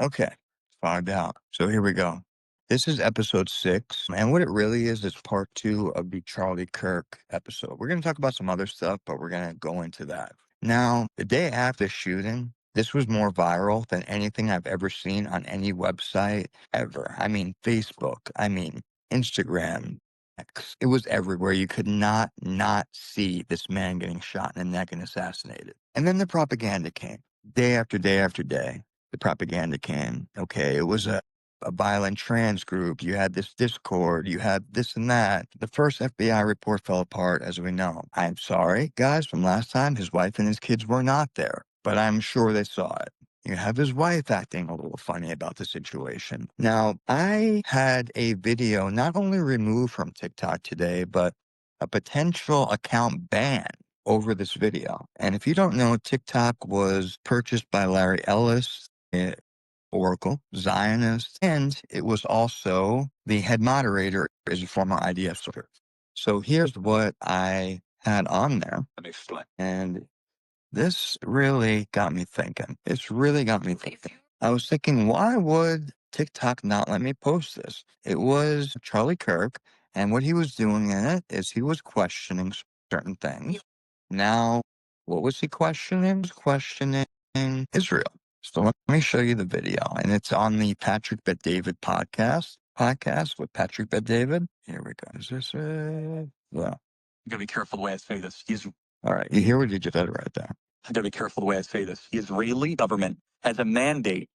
Okay, fogged out. So here we go. This is episode 6, and what it really is part 2 of the Charlie Kirk episode. We're going to talk about some other stuff, but we're going to go into that. Now, the day after shooting, this was more viral than anything I've ever seen on any website ever. I mean, Facebook, I mean, Instagram, X. It was everywhere. You could not see this man getting shot in the neck and assassinated. And then the propaganda came day after day after day. The propaganda came. Okay, it was a violent trans group. You had this Discord. You had this and that. The first FBI report fell apart, as we know. I'm sorry, guys, from last time, his wife and his kids were not there, but I'm sure they saw it. You have his wife acting a little funny about the situation. Now, I had a video not only removed from TikTok today, but a potential account ban over this video. And if you don't know, TikTok was purchased by Larry Ellis, Oracle, Zionist, and it was also the head moderator is a former IDF soldier. So here's what I had on there. Let me explain. And this really got me thinking. It's really got me thinking. I was thinking, why would TikTok not let me post this? It was Charlie Kirk, and what he was doing in it is he was questioning certain things. Now, what was he questioning? He was questioning Israel. So let me show you the video, and it's on the Patrick Bet David podcast with Patrick Bet David. Here we go. Is this it? Well, I'm going to be careful the way I say this. All right. You hear what you just said right there. I'm going to be careful the way I say this. The Israeli government has a mandate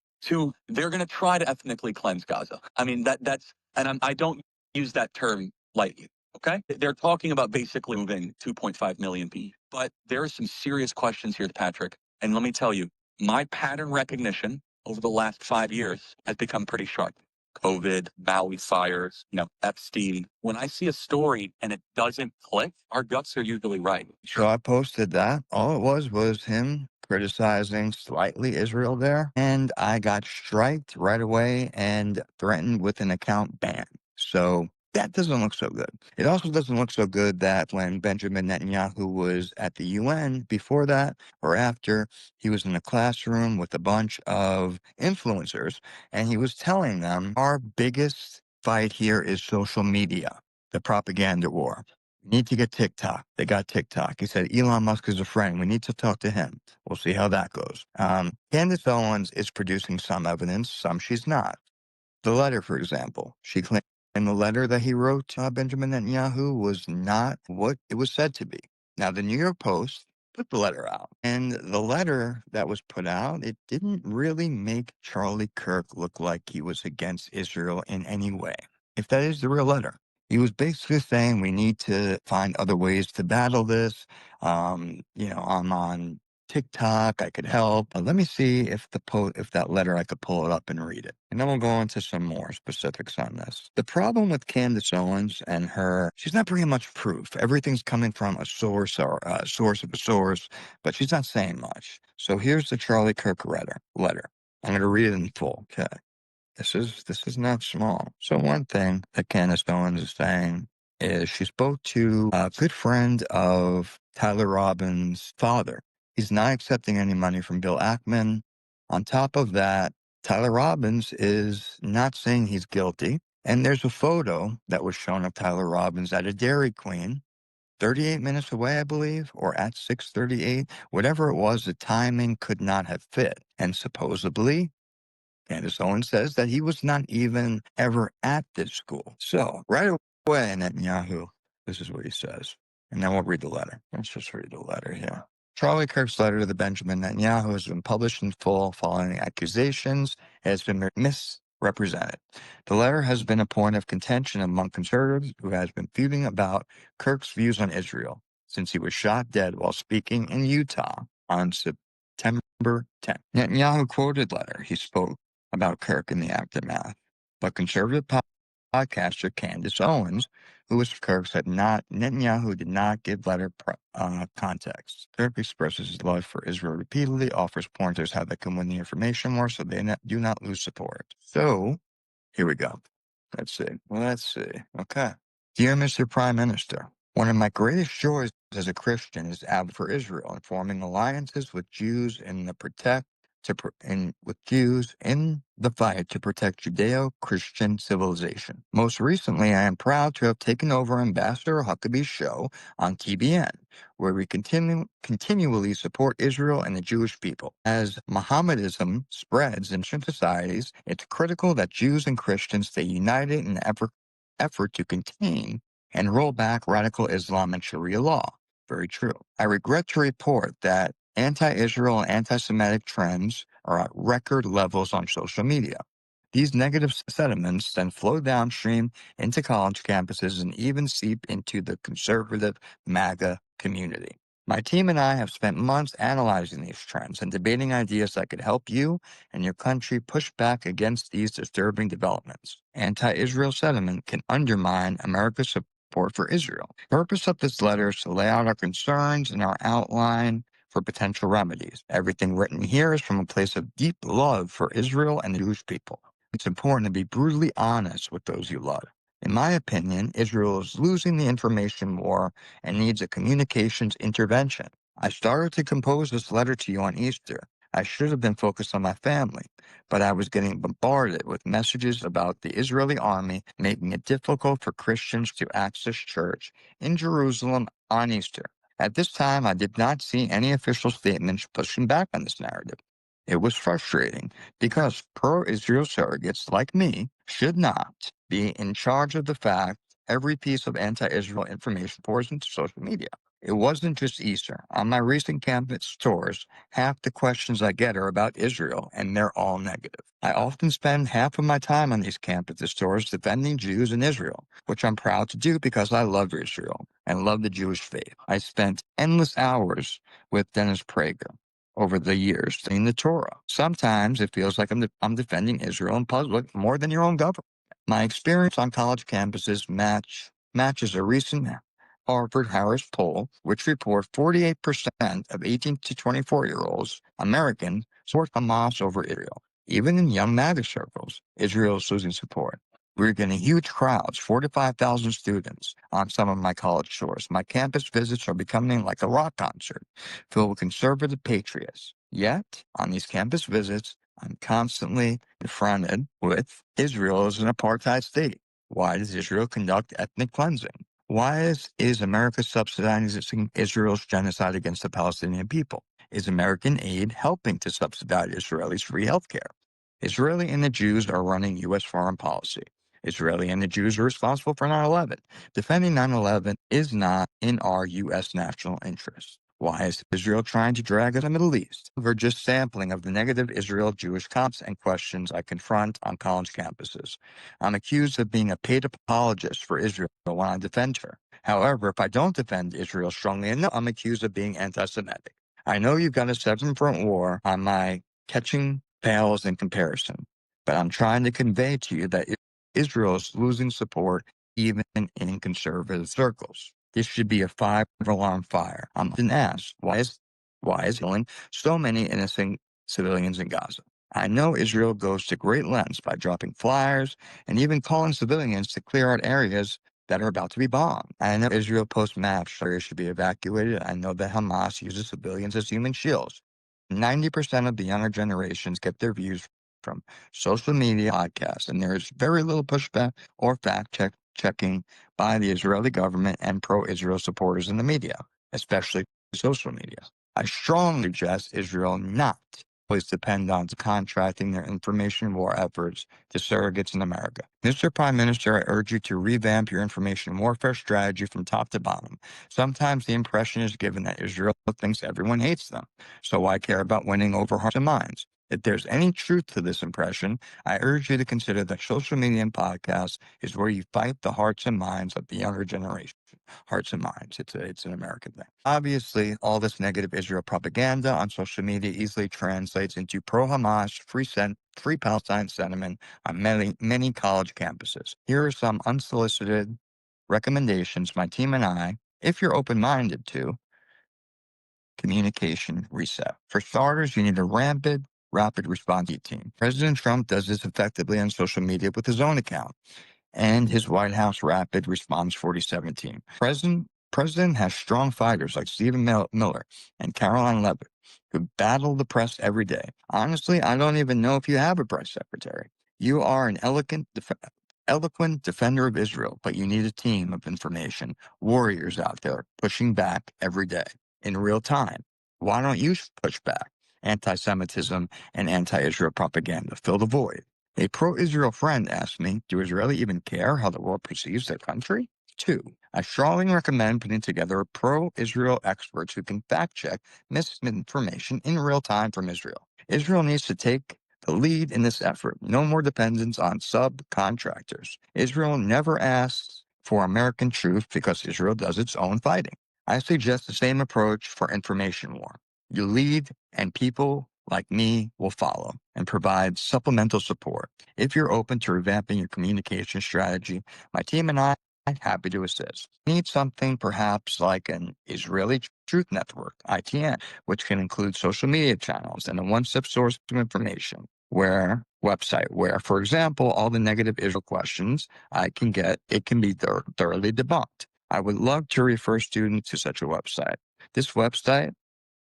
they're going to try to ethnically cleanse Gaza. I mean, I don't use that term lightly. Okay. They're talking about basically moving 2.5 million people. But there are some serious questions here, Patrick. And let me tell you, my pattern recognition over the last 5 years has become pretty sharp. COVID, Maui fires, Epstein. When I see a story and it doesn't click, our guts are usually right. So I posted that. All it was him criticizing slightly Israel there. And I got striked right away and threatened with an account ban. So that doesn't look so good. It also doesn't look so good that when Benjamin Netanyahu was at the UN before that or after, he was in a classroom with a bunch of influencers and he was telling them our biggest fight here is social media, the propaganda war. We need to get TikTok. They got TikTok. He said, Elon Musk is a friend. We need to talk to him. We'll see how that goes. Candace Owens is producing some evidence, some she's not. The letter, for example, she claimed the letter that he wrote to Benjamin Netanyahu was not what it was said to be. Now, the New York Post put the letter out, and the letter that was put out, it didn't really make Charlie Kirk look like he was against Israel in any way, if that is the real letter. He was basically saying we need to find other ways to battle this. I'm on TikTok, I could help. Let me see if that letter I could pull it up and read it. And then we'll go into some more specifics on this. The problem with Candace Owens and her, she's not bringing much proof. Everything's coming from a source or a source of a source, but she's not saying much. So here's the Charlie Kirk letter. I'm going to read it in full. Okay. This is not small. So one thing that Candace Owens is saying is she spoke to a good friend of Tyler Robbins' father. He's not accepting any money from Bill Ackman. On top of that, Tyler Robbins is not saying he's guilty. And there's a photo that was shown of Tyler Robbins at a Dairy Queen, 38 minutes away, I believe, or at 6:38. Whatever it was, the timing could not have fit. And supposedly, Candace Owens says that he was not even ever at this school. So right away, Netanyahu, this is what he says. And then we'll read the letter. Let's just read the letter here. Charlie Kirk's letter to the Benjamin Netanyahu has been published in full following the accusations. It has been misrepresented. The letter has been a point of contention among conservatives who has been feuding about Kirk's views on Israel since he was shot dead while speaking in Utah on September 10th. Netanyahu quoted letter. He spoke about Kirk in the aftermath. But conservative podcaster Candace Owens, who was Kirk, said Netanyahu did not give letter context. Kirk expresses his love for Israel repeatedly, offers pointers how they can win the information war so they do not lose support. So, here we go. Let's see. Okay. Dear Mr. Prime Minister, one of my greatest joys as a Christian is advocating for Israel and forming alliances with Jews in the the fight to protect Judeo-Christian civilization. Most recently, I am proud to have taken over Ambassador Huckabee's show on TBN, where we continually support Israel and the Jewish people. As Mohammedanism spreads in societies, it's critical that Jews and Christians stay united in the effort to contain and roll back radical Islam and Sharia law. Very true. I regret to report that anti-Israel and anti-Semitic trends are at record levels on social media. These negative sentiments then flow downstream into college campuses and even seep into the conservative MAGA community. My team and I have spent months analyzing these trends and debating ideas that could help you and your country push back against these disturbing developments. Anti-Israel sentiment can undermine America's support for Israel. The purpose of this letter is to lay out our concerns and our outline for potential remedies. Everything written here is from a place of deep love for Israel and the Jewish people. It's important to be brutally honest with those you love. In my opinion, Israel is losing the information war and needs a communications intervention. I started to compose this letter to you on Easter. I should have been focused on my family, but I was getting bombarded with messages about the Israeli army making it difficult for Christians to access church in Jerusalem on Easter. At this time, I did not see any official statements pushing back on this narrative. It was frustrating because pro-Israel surrogates like me should not be in charge of the fact every piece of anti-Israel information pours into social media. It wasn't just Easter. On my recent campus tours, half the questions I get are about Israel, and they're all negative. I often spend half of my time on these campus tours defending Jews in Israel, which I'm proud to do because I love Israel and love the Jewish faith. I spent endless hours with Dennis Prager over the years studying the Torah. Sometimes it feels like I'm defending Israel in public more than your own government. My experience on college campuses matches a recent Harvard-Harris poll, which reports 48% of 18 to 24-year-olds Americans support Hamas over Israel. Even in young MAGA circles, Israel is losing support. We're getting huge crowds, 4 to 5,000 students on some of my college tours. My campus visits are becoming like a rock concert, filled with conservative patriots. Yet, on these campus visits, I'm constantly confronted with Israel as an apartheid state. Why does Israel conduct ethnic cleansing? Why is America subsidizing Israel's genocide against the Palestinian people? Is American aid helping to subsidize Israelis' free healthcare? Israeli and the Jews are running U.S. foreign policy. Israeli and the Jews are responsible for 9/11. Defending 9/11 is not in our U.S. national interest. Why is Israel trying to drag us to the Middle East? We're just sampling of the negative Israel-Jewish comments and questions I confront on college campuses. I'm accused of being a paid apologist for Israel when I defend her. However, if I don't defend Israel strongly enough, I'm accused of being anti-Semitic. I know you've got a seven-front war on my catching pales in comparison, but I'm trying to convey to you that Israel is losing support even in conservative circles. This should be a five-alarm fire. I'm often asked, why is killing so many innocent civilians in Gaza? I know Israel goes to great lengths by dropping flyers and even calling civilians to clear out areas that are about to be bombed. I know Israel posts maps where areas should be evacuated. I know that Hamas uses civilians as human shields. 90% of the younger generations get their views from social media podcasts, and there is very little pushback or checking by the Israeli government and pro-Israel supporters in the media, especially social media. I strongly suggest Israel not always depend on contracting their information war efforts to surrogates in America. Mr. Prime Minister, I urge you to revamp your information warfare strategy from top to bottom. Sometimes the impression is given that Israel thinks everyone hates them, so why care about winning over hearts and minds? If there's any truth to this impression, I urge you to consider that social media and podcasts is where you fight the hearts and minds of the younger generation. Hearts and minds. It's an American thing. Obviously, all this negative Israel propaganda on social media easily translates into pro-Hamas, free Palestine sentiment on many college campuses. Here are some unsolicited recommendations my team and I, if you're open-minded to, communication reset. For starters, you need a rapid response team. President Trump does this effectively on social media with his own account and his White House Rapid Response 47 team. President has strong fighters like Stephen Miller and Caroline Levitt who battle the press every day. Honestly, I don't even know if you have a press secretary. You are an eloquent defender of Israel, but you need a team of information warriors out there pushing back every day in real time. Why don't you push back? Anti-Semitism and anti-Israel propaganda fill the void. A pro-Israel friend asked me, do Israelis even care how the world perceives their country? 2. I strongly recommend putting together pro-Israel experts who can fact-check misinformation in real time from Israel. Israel needs to take the lead in this effort. No more dependence on subcontractors. Israel never asks for American truth because Israel does its own fighting. I suggest the same approach for information war. You lead, and people like me will follow and provide supplemental support. If you're open to revamping your communication strategy, my team and I are happy to assist. Need something perhaps like an Israeli Truth Network, ITN, which can include social media channels and a one-step source of information where, for example, all the negative Israel questions I can get, it can be thoroughly debunked. I would love to refer students to such a website. This website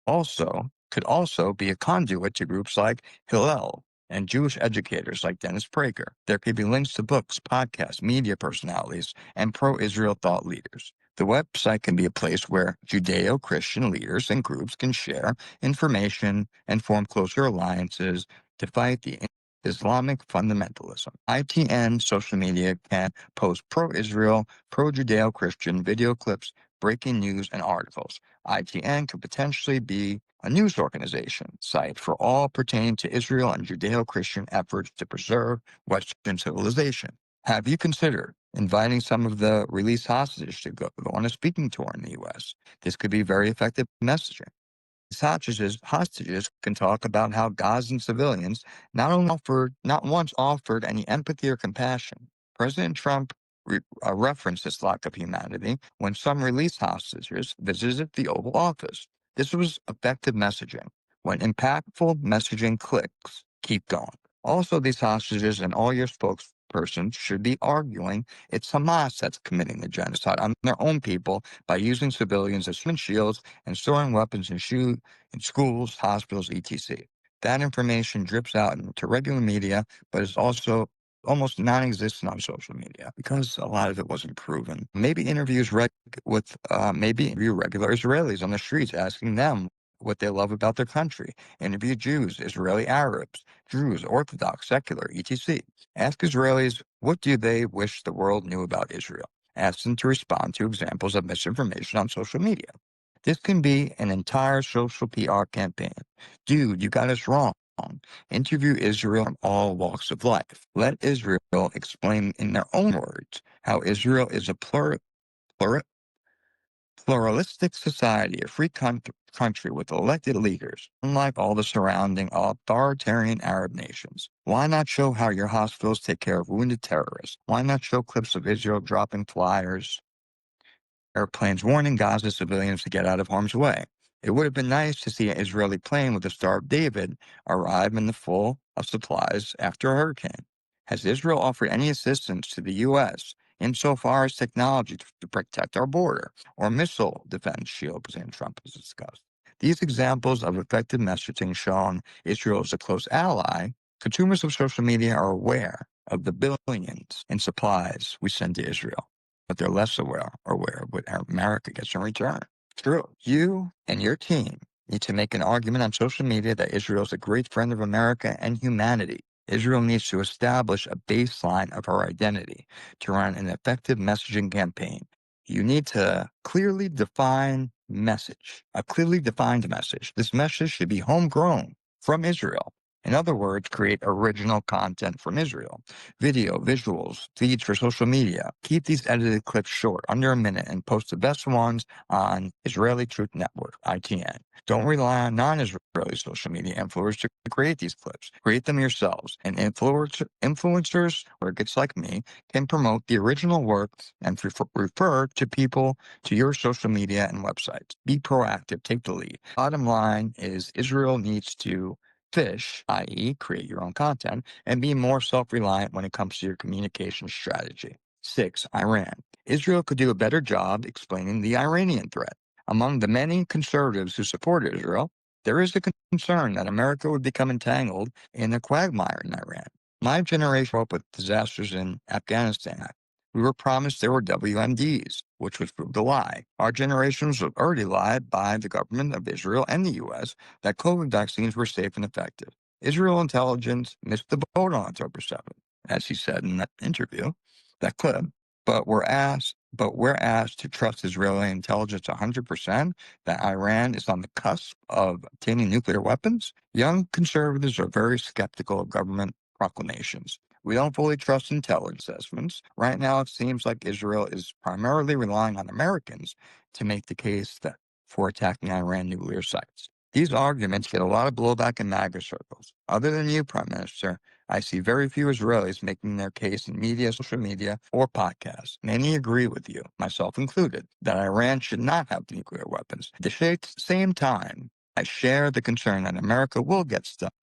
could also be a conduit to groups like Hillel and Jewish educators like Dennis Prager. There could be links to books, podcasts, media personalities, and pro-Israel thought leaders. The website can be a place where Judeo-Christian leaders and groups can share information and form closer alliances to fight the Islamic fundamentalism. ITN social media can post pro-Israel, pro-Judeo-Christian video clips, breaking news, and articles. ITN could potentially be a news organization site for all pertaining to Israel and Judeo-Christian efforts to preserve Western civilization. Have you considered inviting some of the released hostages to go on a speaking tour in the U.S.? This could be very effective messaging. Hostages can talk about how Gazan civilians not once offered any empathy or compassion. President Trump referenced this lack of humanity when some released hostages visited the Oval Office. This was effective messaging. When impactful messaging clicks, keep going. Also, these hostages and all your spokespersons should be arguing it's Hamas that's committing the genocide on their own people by using civilians as human shields and storing weapons in schools, hospitals, etc. That information drips out into regular media, but is also almost non-existent on social media because a lot of it wasn't proven. Maybe interview regular Israelis on the streets, asking them what they love about their country. Interview Jews, Israeli Arabs, Druze, Orthodox, secular, etc. Ask Israelis, what do they wish the world knew about Israel? Ask them to respond to examples of misinformation on social media. This can be an entire social PR campaign. Dude, you got us wrong. Interview Israel from all walks of life. Let Israel explain in their own words how Israel is a pluralistic society, a free country with elected leaders, unlike all the surrounding authoritarian Arab nations. Why not show how your hospitals take care of wounded terrorists? Why not show clips of Israel dropping flyers, airplanes warning Gaza civilians to get out of harm's way? It would have been nice to see an Israeli plane with the Star of David arrive in the full of supplies after a hurricane. Has Israel offered any assistance to the U.S. insofar as technology to protect our border or missile defense shield, President Trump has discussed? These examples of effective messaging showing Israel as a close ally. Consumers of social media are aware of the billions in supplies we send to Israel, but they're less aware of what America gets in return. True. You and your team need to make an argument on social media that Israel is a great friend of America and humanity. Israel needs to establish a baseline of her identity to run an effective messaging campaign. You need to clearly define a clearly defined message. This message should be homegrown from Israel. In other words, create original content from Israel. Video, visuals, feeds for social media. Keep these edited clips short, under a minute, and post the best ones on Israeli Truth Network, ITN. Don't rely on non-Israeli social media influencers to create these clips. Create them yourselves. And influencers, or gets like me, can promote the original work and refer to people to your social media and websites. Be proactive. Take the lead. Bottom line is Israel needs to fish, i.e., create your own content, and be more self-reliant when it comes to your communication strategy. 6. Iran. Israel could do a better job explaining the Iranian threat. Among the many conservatives who support Israel, there is a concern that America would become entangled in a quagmire in Iran. My generation grew up with disasters in Afghanistan. We were promised there were WMDs, which was proved a lie. Our generation was already lied by the government of Israel and the U.S. that COVID vaccines were safe and effective. Israel intelligence missed the boat on October 7th, as he said in that interview, that clip. But we're asked to trust Israeli intelligence 100% that Iran is on the cusp of obtaining nuclear weapons. Young conservatives are very skeptical of government proclamations. We don't fully trust intelligence assessments. Right now, it seems like Israel is primarily relying on Americans to make the case that for attacking Iran nuclear sites. These arguments get a lot of blowback in MAGA circles. Other than you, Prime Minister, I see very few Israelis making their case in media, social media, or podcasts. Many agree with you, myself included, that Iran should not have nuclear weapons. At the same time, I share the concern that America will get stuck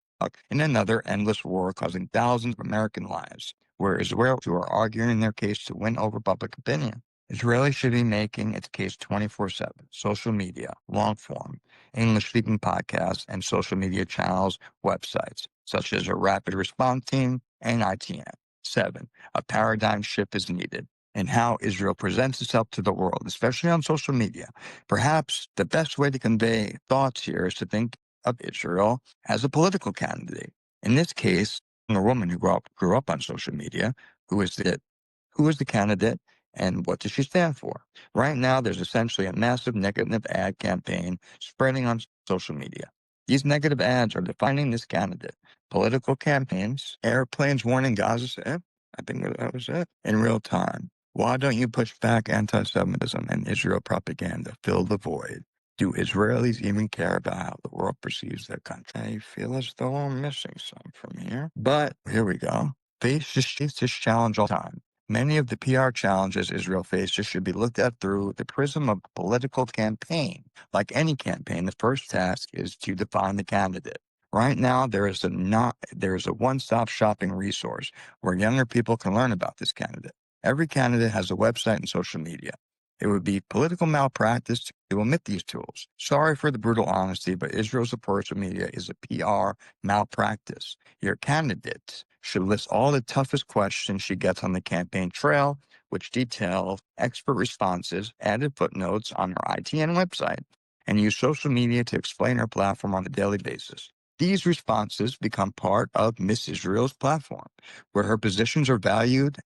in another endless war causing thousands of American lives, where Israelis who are arguing their case to win over public opinion. Israelis should be making its case 24/7. Social media, long form, English-speaking podcasts, and social media channels, websites, such as a rapid response team and ITN. 7. A paradigm shift is needed in how Israel presents itself to the world, especially on social media. Perhaps the best way to convey thoughts here is to think of Israel as a political candidate. In this case, a woman who grew up on social media, who is the candidate and what does she stand for? Right now, there's essentially a massive negative ad campaign spreading on social media. These negative ads are defining this candidate. Political campaigns, airplanes warning Gaza, I think that was it, in real time. Why don't you push back anti-Semitism and Israel propaganda? Fill the void. Do Israelis even care about how the world perceives their country? I feel as though I'm missing some from here. But here we go. Face this challenge all the time. Many of the PR challenges Israel faces should be looked at through the prism of a political campaign. Like any campaign, the first task is to define the candidate. Right now, there is a one-stop shopping resource where younger people can learn about this candidate. Every candidate has a website and social media. It would be political malpractice to omit these tools. Sorry for the brutal honesty, but Israel's approach to media is a PR malpractice. Your candidate should list all the toughest questions she gets on the campaign trail, which detail expert responses, added footnotes on her ITN website, and use social media to explain her platform on a daily basis. These responses become part of Miss Israel's platform, where her positions are valued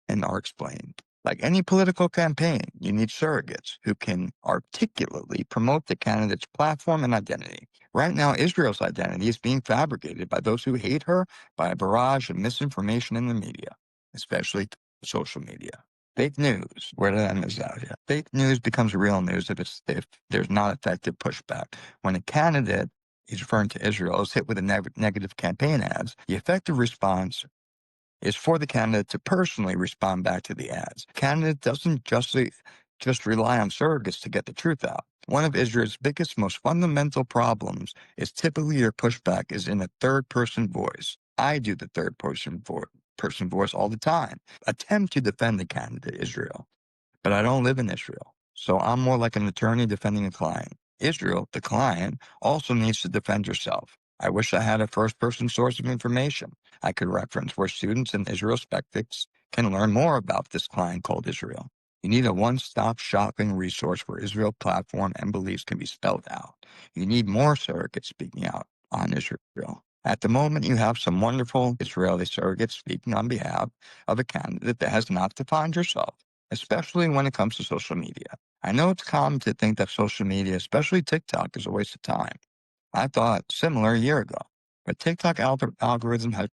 and are explained. Like any political campaign, you need surrogates who can articulately promote the candidate's platform and identity. Right now, Israel's identity is being fabricated by those who hate her by a barrage of misinformation in the media, especially social media. Fake news, where the M is out here. Fake news becomes real news if there's not effective pushback. When a candidate, he's referring to Israel, is hit with a negative campaign ads, the effective response is for the candidate to personally respond back to the ads. The candidate doesn't just rely on surrogates to get the truth out. One of Israel's biggest, most fundamental problems is typically your pushback is in a third-person voice. I do the third-person voice all the time. Attempt to defend the candidate, Israel. But I don't live in Israel, so I'm more like an attorney defending a client. Israel, the client, also needs to defend herself. I wish I had a first-person source of information I could reference where students in Israel Spectics can learn more about this client called Israel. You need a one-stop shopping resource where Israel platform and beliefs can be spelled out. You need more surrogates speaking out on Israel. At the moment, you have some wonderful Israeli surrogates speaking on behalf of a candidate that has not defined herself, especially when it comes to social media. I know it's common to think that social media, especially TikTok, is a waste of time. I thought similar a year ago, but TikTok algorithm has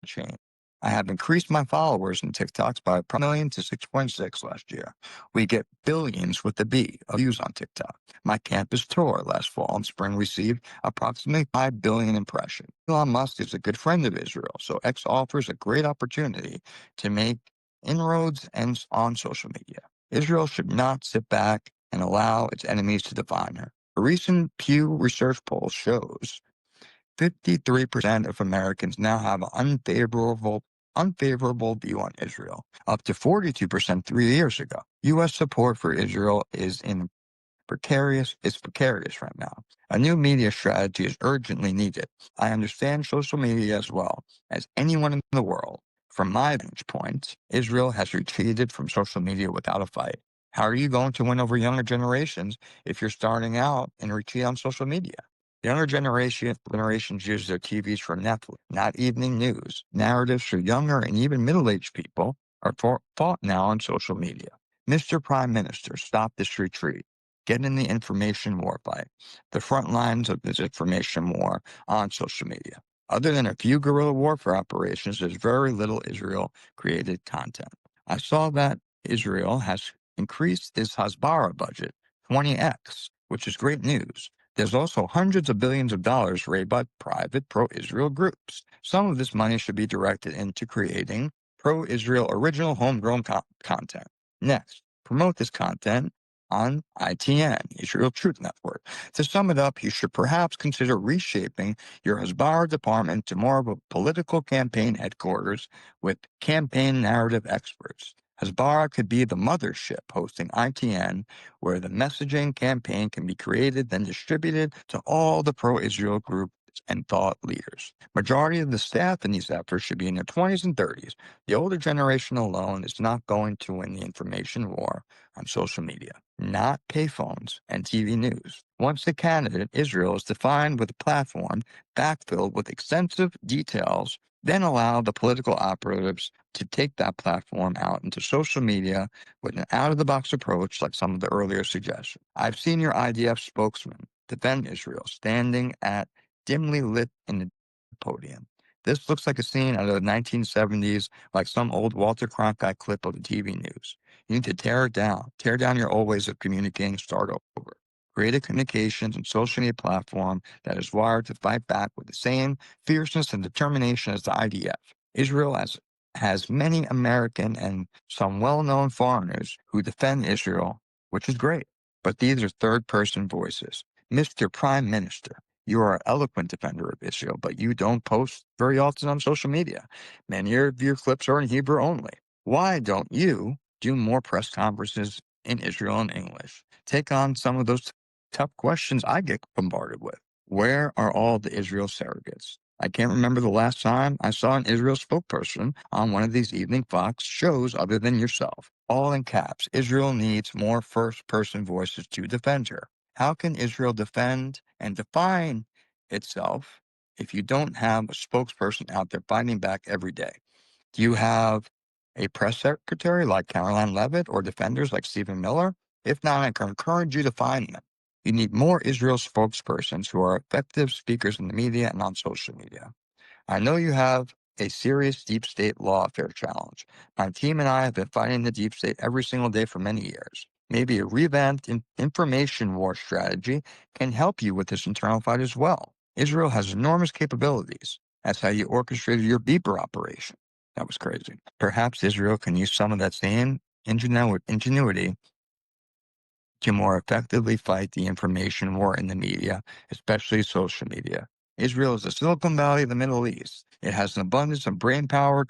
changed. I have increased my followers in TikToks by 1 million to 6.6 last year. We get billions with the B of views on TikTok. My campus tour last fall and spring received approximately 5 billion impressions. Elon Musk is a good friend of Israel, so X offers a great opportunity to make inroads on social media. Israel should not sit back and allow its enemies to define her. A recent Pew Research poll shows 53% of Americans now have an unfavorable unfavorable view on Israel, up to 42% 3 years ago. U.S. support for Israel is precarious right now. A new media strategy is urgently needed. I understand social media as well as anyone in the world. From my vantage point, Israel has retreated from social media without a fight. How are you going to win over younger generations if you're starting out and retreat on social media? Younger generations use their TVs for Netflix, not evening news. Narratives for younger and even middle-aged people are fought now on social media. Mr. Prime Minister, stop this retreat. Get in the information war fight, the front lines of this information war on social media. Other than a few guerrilla warfare operations, there's very little Israel-created content. I saw that Israel has increased its Hasbara budget 20x, which is great news. There's also hundreds of billions of dollars raised by private pro-Israel groups. Some of this money should be directed into creating pro-Israel original homegrown content. Next, promote this content on ITN, Israel Truth Network. To sum it up, you should perhaps consider reshaping your Hasbara department to more of a political campaign headquarters with campaign narrative experts. Hasbara could be the mothership hosting ITN, where the messaging campaign can be created, then distributed to all the pro-Israel groups and thought leaders. Majority of the staff in these efforts should be in their 20s and 30s. The older generation alone is not going to win the information war on social media, not payphones and TV news. Once the candidate, Israel, is defined with a platform backfilled with extensive details, then allow the political operatives to take that platform out into social media with an out-of-the-box approach like some of the earlier suggestions. I've seen your IDF spokesman defend Israel standing at dimly lit in the podium. This looks like a scene out of the 1970s, like some old Walter Cronkite clip of the TV news. You need to tear it down. Tear down your old ways of communicating, start over. Create a communications and social media platform that is wired to fight back with the same fierceness and determination as the IDF. Israel has many American and some well-known foreigners who defend Israel, which is great. But these are third-person voices. Mr. Prime Minister, you are an eloquent defender of Israel, but you don't post very often on social media. Many of your clips are in Hebrew only. Why don't you do more press conferences in Israel in English? Take on some of those tough questions I get bombarded with. Where are all the Israel surrogates? I can't remember the last time I saw an Israel spokesperson on one of these evening Fox shows other than yourself. All in caps, Israel needs more first-person voices to defend her. How can Israel defend and define itself if you don't have a spokesperson out there fighting back every day? Do you have a press secretary like Caroline Levitt or defenders like Stephen Miller? If not, I can encourage you to find them. You need more Israel spokespersons who are effective speakers in the media and on social media. I know you have a serious deep state lawfare challenge. My team and I have been fighting the deep state every single day for many years. Maybe a revamped information war strategy can help you with this internal fight as well. Israel has enormous capabilities. That's how you orchestrated your beeper operation. That was crazy. Perhaps Israel can use some of that same ingenuity to more effectively fight the information war in the media, especially social media. Israel is the Silicon Valley of the Middle East. It has an abundance of brain power,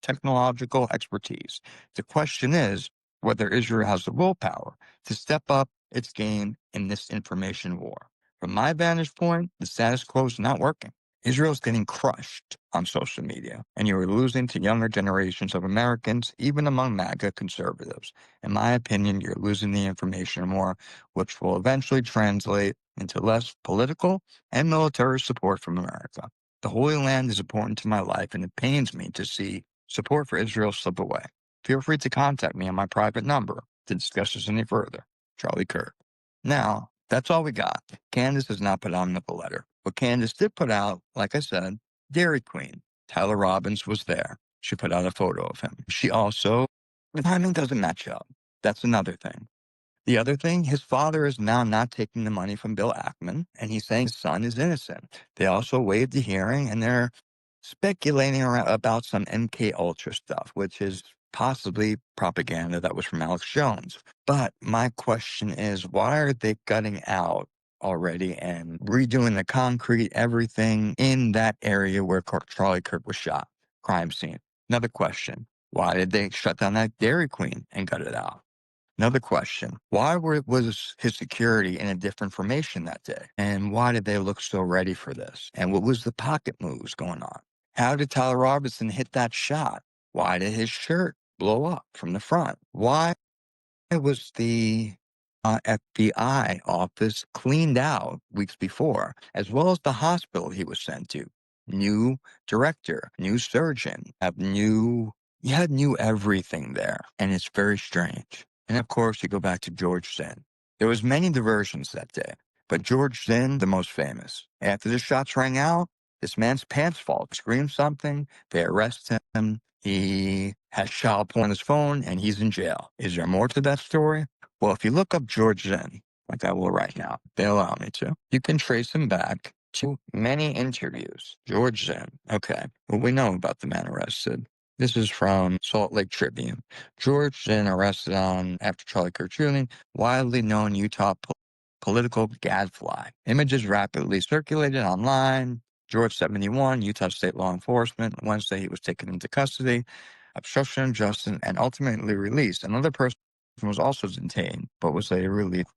technological expertise. The question is whether Israel has the willpower to step up its game in this information war. From my vantage point, the status quo is not working. Israel's getting crushed on social media, and you are losing to younger generations of Americans, even among MAGA conservatives. In my opinion, you're losing the information war, which will eventually translate into less political and military support from America. The Holy Land is important to my life, and it pains me to see support for Israel slip away. Feel free to contact me on my private number to discuss this any further. Charlie Kirk. Now, that's all we got. Candace has not put out another letter. But Candace did put out, like I said, Dairy Queen. Tyler Robbins was there. She put out a photo of him. She also, the timing doesn't match up. That's another thing. The other thing, his father is now not taking the money from Bill Ackman, and he's saying his son is innocent. They also waived the hearing, and they're speculating about some MK Ultra stuff, which is possibly propaganda that was from Alex Jones. But my question is, why are they gutting out already and redoing the concrete, everything in that area where Charlie Kirk was shot, crime scene? Another question, why did they shut down that Dairy Queen and gut it out? Another question, was his security in a different formation that day? And why did they look so ready for this? And what was the pocket moves going on? How did Tyler Robinson hit that shot? Why did his shirt blow up from the front? Why was the FBI office cleaned out weeks before, as well as the hospital he was sent to? New director, new surgeon, you had new everything there, and it's very strange. And of course, you go back to George Zinn. There was many diversions that day, but George Zinn, the most famous. After the shots rang out, this man's pants fall, screamed something, they arrest him, he has child porn on his phone, and he's in jail. Is there more to that story? Well, if you look up George Zinn, like I will right now, they allow me to, you can trace him back to many interviews. George Zinn. Okay, what we know about the man arrested. This is from Salt Lake Tribune. George Zinn arrested on after Charlie Kirk shooting, widely known Utah political gadfly. Images rapidly circulated online. George 71, Utah State Law Enforcement. Wednesday, he was taken into custody, obstruction of justice, and ultimately released. Another person was also detained, but was later released.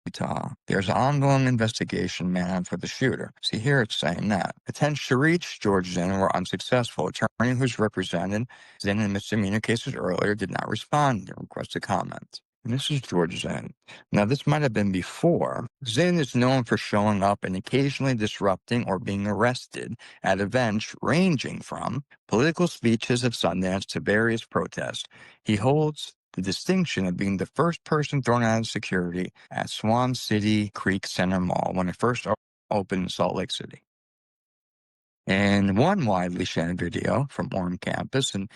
Utah. There's an ongoing investigation, man, for the shooter. See, here it's saying that attempts to reach George Zinn were unsuccessful. Attorney who's represented Zinn in misdemeanor cases earlier did not respond to requested comments. And this is George Zinn. Now, this might have been before. Zinn is known for showing up and occasionally disrupting or being arrested at events ranging from political speeches at Sundance to various protests. He holds the distinction of being the first person thrown out of security at Swan City Creek Center Mall when it first opened in Salt Lake City. In one widely shared video from Orem campus, an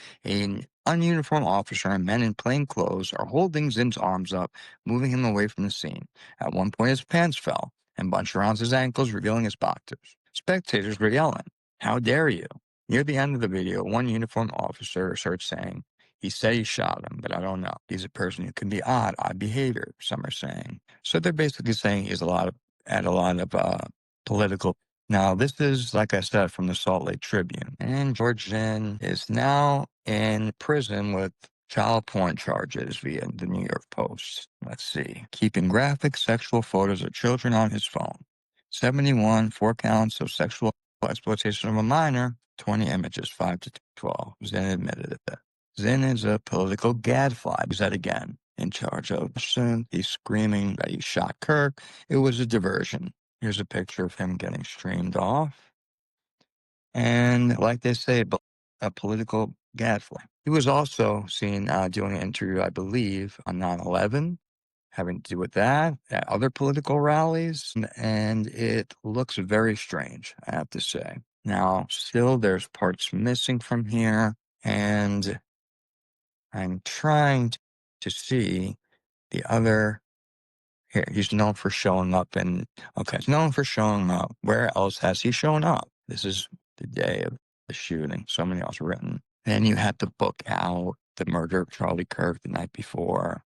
ununiformed officer and men in plain clothes are holding Zinn's arms up, moving him away from the scene. At one point, his pants fell and bunched around his ankles, revealing his boxers. Spectators were yelling, "How dare you!" Near the end of the video, one uniformed officer starts saying, "He said he shot him, but I don't know. He's a person who can be odd behavior," some are saying. So they're basically saying he's at a lot of political. Now, this is, like I said, from the Salt Lake Tribune. And George Zinn is now in prison with child porn charges via the New York Post. Let's see. Keeping graphic sexual photos of children on his phone. 71, 4 counts of sexual exploitation of a minor, 20 images, 5 to 12. Zinn admitted it. Zinn is a political gadfly. He said again, in charge of Zinn. He's screaming that he shot Kirk. It was a diversion. Here's a picture of him getting streamed off. And like they say, a political gadfly. He was also seen doing an interview, I believe, on 9/11, having to do with that, at other political rallies, and it looks very strange, I have to say. Now, still, there's parts missing from here, and I'm trying to see the other. Here, he's known for showing up he's known for showing up. Where else has he shown up? This is the day of the shooting. Somebody else written. Then you had the book out, The Murder of Charlie Kirk the night before,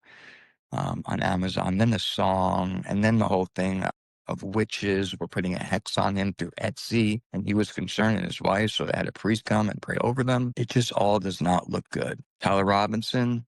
on Amazon. Then the song, and then the whole thing of witches were putting a hex on him through Etsy, and he was concerned and his wife, so they had a priest come and pray over them. It just all does not look good. Tyler Robinson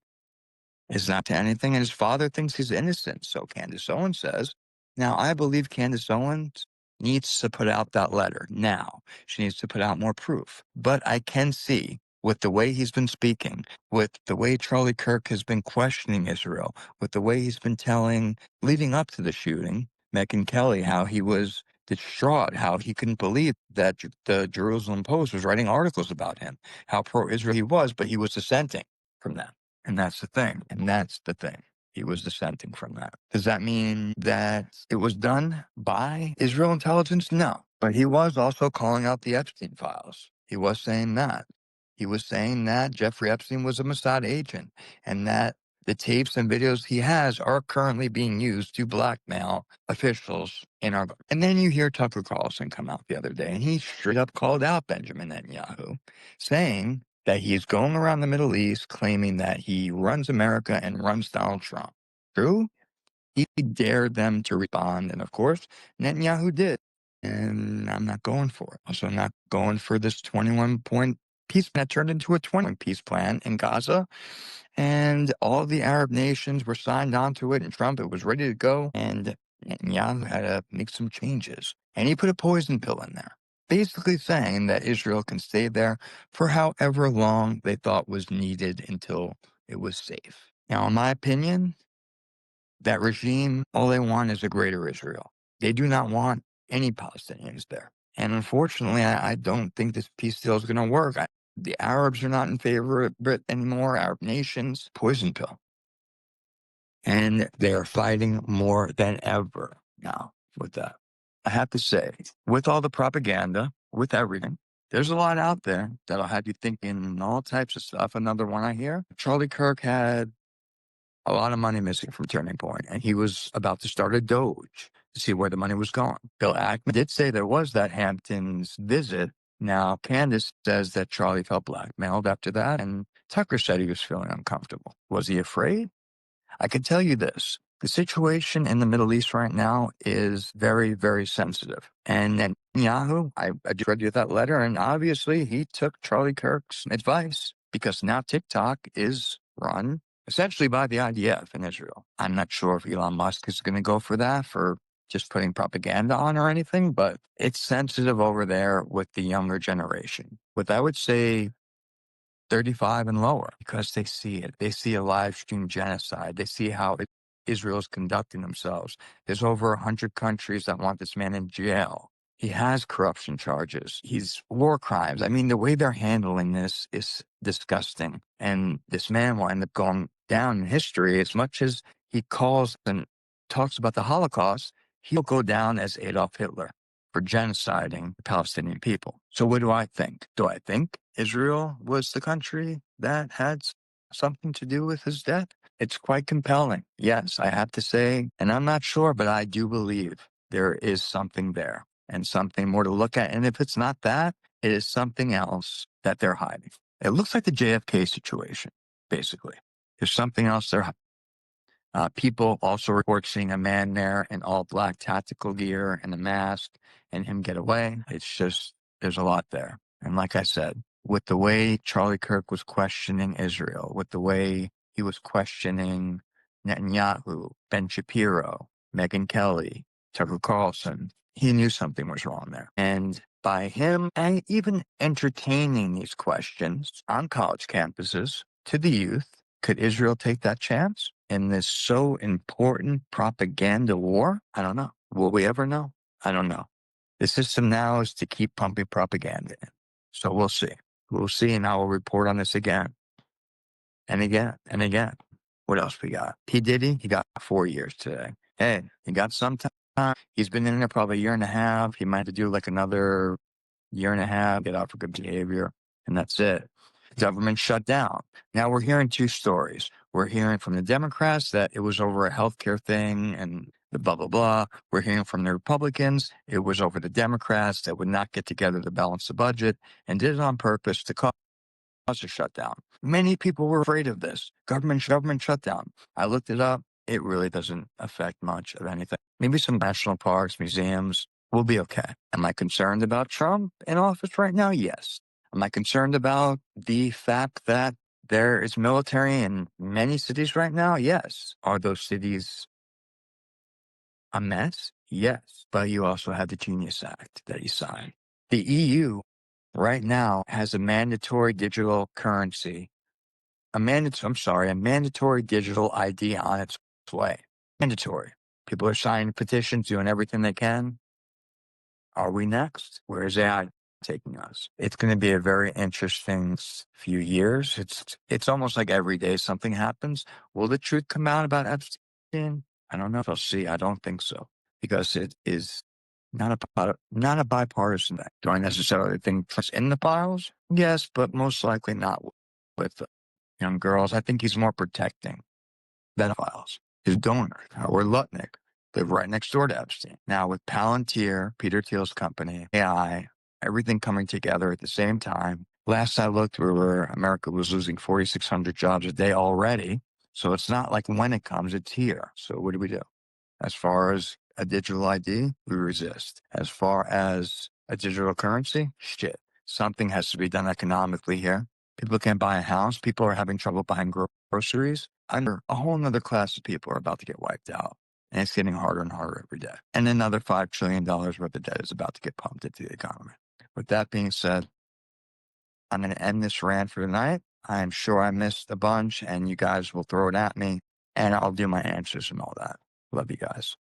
is not to anything, and his father thinks he's innocent, so Candace Owens says. Now, I believe Candace Owens needs to put out that letter now. She needs to put out more proof. But I can see, with the way he's been speaking, with the way Charlie Kirk has been questioning Israel, with the way he's been telling, leading up to the shooting, Megyn Kelly, how he was distraught, how he couldn't believe that the Jerusalem Post was writing articles about him, how pro-Israel he was, but he was dissenting from them. And that's the thing. And that's the thing. He was dissenting from that. Does that mean that it was done by Israel intelligence? No. But he was also calling out the Epstein files. He was saying that. He was saying that Jeffrey Epstein was a Mossad agent and that the tapes and videos he has are currently being used to blackmail officials in our. And then you hear Tucker Carlson come out the other day and he straight up called out Benjamin Netanyahu, saying that he's going around the Middle East claiming that he runs America and runs Donald Trump. True? He dared them to respond. And of course, Netanyahu did. And I'm not going for it. Also, not going for this 21 point peace that turned into a 20 peace plan in Gaza. And all the Arab nations were signed onto it, and Trump, it was ready to go. And Netanyahu had to make some changes. And he put a poison pill in there, basically saying that Israel can stay there for however long they thought was needed until it was safe. Now, in my opinion, that regime, all they want is a greater Israel. They do not want any Palestinians there. And unfortunately, I don't think this peace deal is going to work. The Arabs are not in favor of it anymore, Arab nations, poison pill. And they are fighting more than ever now with that. I have to say, with all the propaganda, with everything, there's a lot out there that'll have you thinking all types of stuff. Another one I hear, Charlie Kirk had a lot of money missing from Turning Point, and he was about to start a Doge to see where the money was going. Bill Ackman did say there was that Hamptons visit. Now, Candace says that Charlie felt blackmailed after that, and Tucker said he was feeling uncomfortable. Was he afraid? I can tell you this. The situation in the Middle East right now is very, very sensitive. And Netanyahu, I just read you that letter, and obviously he took Charlie Kirk's advice because now TikTok is run essentially by the IDF in Israel. I'm not sure if Elon Musk is going to go for that, for just putting propaganda on or anything, but it's sensitive over there with the younger generation. With, I would say, 35 and lower, because they see it. They see a live stream genocide. They see how Israel is conducting themselves. There's over 100 countries that want this man in jail. He has corruption charges. He's war crimes. I mean, the way they're handling this is disgusting. And this man will end up going down in history. As much as he calls and talks about the Holocaust, he'll go down as Adolf Hitler for genociding the Palestinian people. So what do I think? Do I think Israel was the country that had something to do with his death? It's quite compelling. Yes, I have to say, and I'm not sure, but I do believe there is something there and something more to look at. And if it's not that, it is something else that they're hiding. It looks like the JFK situation, basically. There's something else they're hiding. People also report seeing a man there in all black tactical gear and a mask and him get away. It's just, there's a lot there. And like I said, with the way Charlie Kirk was questioning Israel, with the way he was questioning Netanyahu, Ben Shapiro, Megyn Kelly, Tucker Carlson, he knew something was wrong there. And by him and even entertaining these questions on college campuses to the youth, could Israel take that chance in this so important propaganda war? I don't know. Will we ever know? I don't know. The system now is to keep pumping propaganda in. So we'll see. We'll see, and I will report on this again and again and again. What else we got? P. Diddy, he got 4 years today. Hey, he got some time. He's been in there probably a year and a half. He might have to do like another year and a half, get out for good behavior, and that's it. Government shut down. Now we're hearing two stories. We're hearing from the Democrats that it was over a healthcare thing and the blah, blah, blah. We're hearing from the Republicans it was over the Democrats that would not get together to balance the budget and did it on purpose to cause a shutdown. Many people were afraid of this. Government shutdown. I looked it up. It really doesn't affect much of anything. Maybe some national parks, museums will be okay. Am I concerned about Trump in office right now? Yes. Am I concerned about the fact that there is military in many cities right now? Yes. Are those cities a mess? Yes. But you also have the Genius Act that he signed. The EU right now has a mandatory digital currency, a mandatory digital ID on its way. Mandatory. People are signing petitions, doing everything they can. Are we next? Where is AI taking us? It's going to be a very interesting few years. It's almost like every day something happens. Will the truth come out about Epstein? I don't know if I'll see. I don't think so, because it is not a bipartisan thing. Do I necessarily think Trump's in the files? Yes, but most likely not with young girls. I think he's more protecting pedophiles. His donor, Howard Lutnick, lived right next door to Epstein. Now with Palantir, Peter Thiel's company, AI, everything coming together at the same time. Last I looked, America was losing 4,600 jobs a day already. So it's not like when it comes, it's here. So what do we do? As far as a digital ID, we resist. As far as a digital currency, shit. Something has to be done economically here. People can't buy a house. People are having trouble buying groceries. Under a whole nother class of people are about to get wiped out. And it's getting harder and harder every day. And another $5 trillion worth of debt is about to get pumped into the economy. With that being said, I'm going to end this rant for tonight. I'm sure I missed a bunch and you guys will throw it at me and I'll do my answers and all that. Love you guys.